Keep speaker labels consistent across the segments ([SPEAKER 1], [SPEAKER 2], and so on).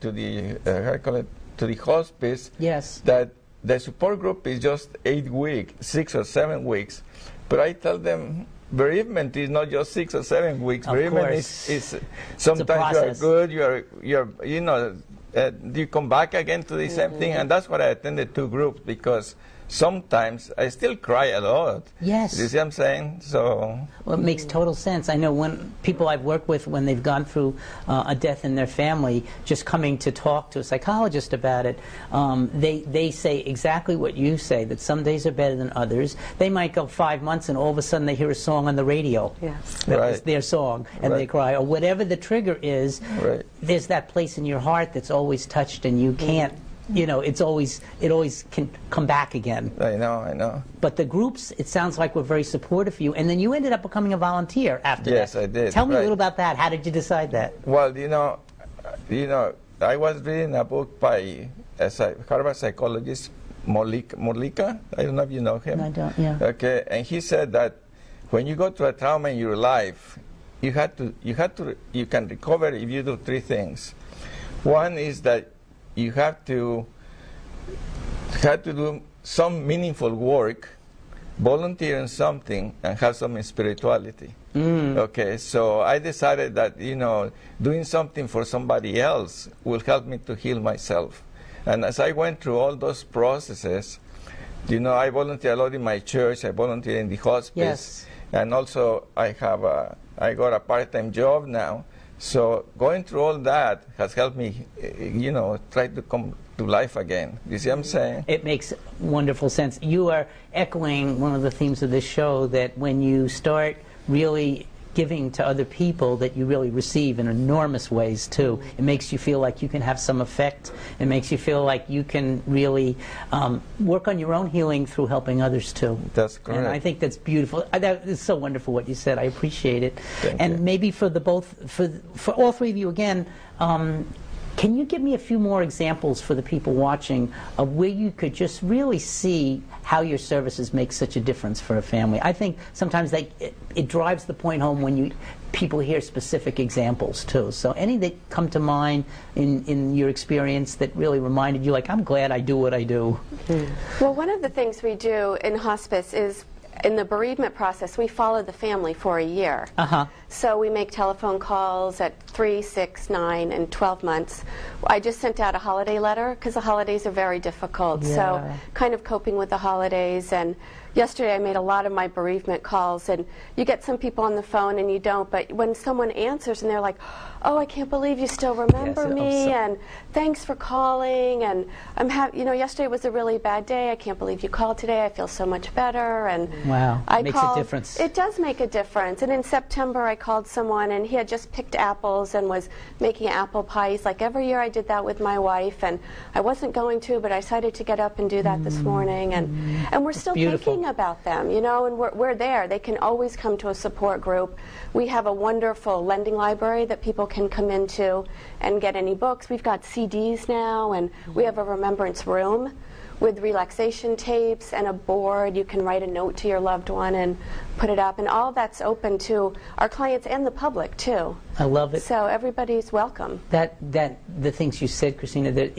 [SPEAKER 1] to the how do you call it, to the hospice,
[SPEAKER 2] yes,
[SPEAKER 1] that the support group is just 8 weeks, 6 or 7 weeks. But I tell them bereavement is not just 6 or 7 weeks.
[SPEAKER 2] Of
[SPEAKER 1] Bereavement
[SPEAKER 2] course.
[SPEAKER 1] is sometimes you are good, you're you know, you come back again to the same thing, and that's what I attended 2 groups, because sometimes I still cry a lot.
[SPEAKER 2] Yes.
[SPEAKER 1] You see what I'm saying? So.
[SPEAKER 2] Well, it makes total sense. I know when people I've worked with, when they've gone through a death in their family, just coming to talk to a psychologist about it, they say exactly what you say, that some days are better than others. They might go 5 months and all of a sudden they hear a song on the radio.
[SPEAKER 3] Yes.
[SPEAKER 2] That was their song, and they cry. Or whatever the trigger is, there's that place in your heart that's always touched, and you can't, you know, it always can come back again.
[SPEAKER 1] I know.
[SPEAKER 2] But the groups, it sounds like, were very supportive of you, and then you ended up becoming a volunteer after that.
[SPEAKER 1] Yes, I did.
[SPEAKER 2] Tell me a little about that. How did you decide that?
[SPEAKER 1] Well, you know, I was reading a book by a Harvard psychologist, Molika. I don't know if you know him.
[SPEAKER 2] I don't. Yeah.
[SPEAKER 1] Okay, and he said that when you go through a trauma in your life, you can recover if you do 3 things. One is that you have to do some meaningful work, volunteer in something, and have some spirituality. Okay, so I decided that, you know, doing something for somebody else will help me to heal myself. And as I went through all those processes, you know, I volunteer a lot in my church, I volunteer in the hospice, and also I got a part-time job now. So going through all that has helped me, you know, try to come to life again. You see what I'm saying?
[SPEAKER 2] It makes wonderful sense. You are echoing one of the themes of this show, that when you start really giving to other people, that you really receive in enormous ways too. It makes you feel like you can have some effect. It makes you feel like you can really work on your own healing through helping others too.
[SPEAKER 1] That's correct.
[SPEAKER 2] And I think that's beautiful. That is so wonderful what you said. I appreciate it.
[SPEAKER 1] Thank
[SPEAKER 2] and
[SPEAKER 1] you.
[SPEAKER 2] Maybe for all 3 of you again, can you give me a few more examples for the people watching of where you could just really see how your services make such a difference for a family? I think sometimes it drives the point home when people hear specific examples too. So any that come to mind in your experience that really reminded you, like, I'm glad I do what I do.
[SPEAKER 3] Well, one of the things we do in hospice is, in the bereavement process, we follow the family for a year. So we make telephone calls at 3, 6, 9, and 12 months. I just sent out a holiday letter because the holidays are very difficult. So kind of coping with the holidays. And yesterday I made a lot of my bereavement calls, and you get some people on the phone and you don't, but when someone answers and they're like, oh, I can't believe you still remember me, and thanks for calling, and you know, yesterday was a really bad day, I can't believe you called today, I feel so much better. And
[SPEAKER 2] wow, it makes a difference.
[SPEAKER 3] It does make a difference. And in September I called someone, and he had just picked apples and was making apple pie. He's like, every year I did that with my wife, and I wasn't going to, but I decided to get up and do that this morning. And we're still thinking about them, you know, and we're there. They can always come to a support group. We have a wonderful lending library that people can come into and get any books. We've got CDs now, and we have a remembrance room with relaxation tapes and a board. You can write a note to your loved one and put it up, and all that's open to our clients and the public too.
[SPEAKER 2] I love it.
[SPEAKER 3] So everybody's welcome.
[SPEAKER 2] The things you said, Christina, that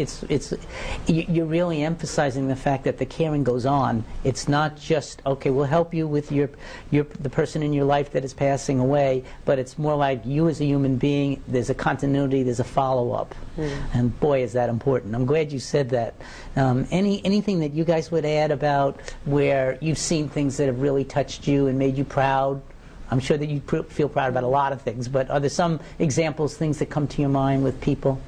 [SPEAKER 2] you're really emphasizing the fact that the caring goes on. It's not just, okay, we'll help you with the person in your life that is passing away, but it's more like you as a human being. There's a continuity, there's a follow-up, and boy, is that important. I'm glad you said that. Anything that you guys would add about where you've seen things that have really touched you and made you proud? I'm sure that you feel proud about a lot of things, but are there some examples, things that come to your mind with people?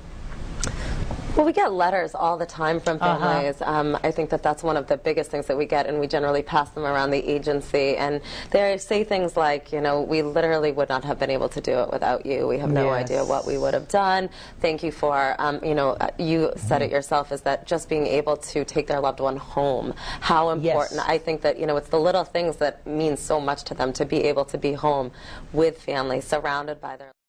[SPEAKER 4] Well, we get letters all the time from families. I think that that's one of the biggest things that we get, and we generally pass them around the agency. And they say things like, you know, we literally would not have been able to do it without you. We have no idea what we would have done. Thank you for, you know, you said it yourself, is that just being able to take their loved one home, how important. I think that, you know, it's the little things that mean so much to them, to be able to be home with family, surrounded by their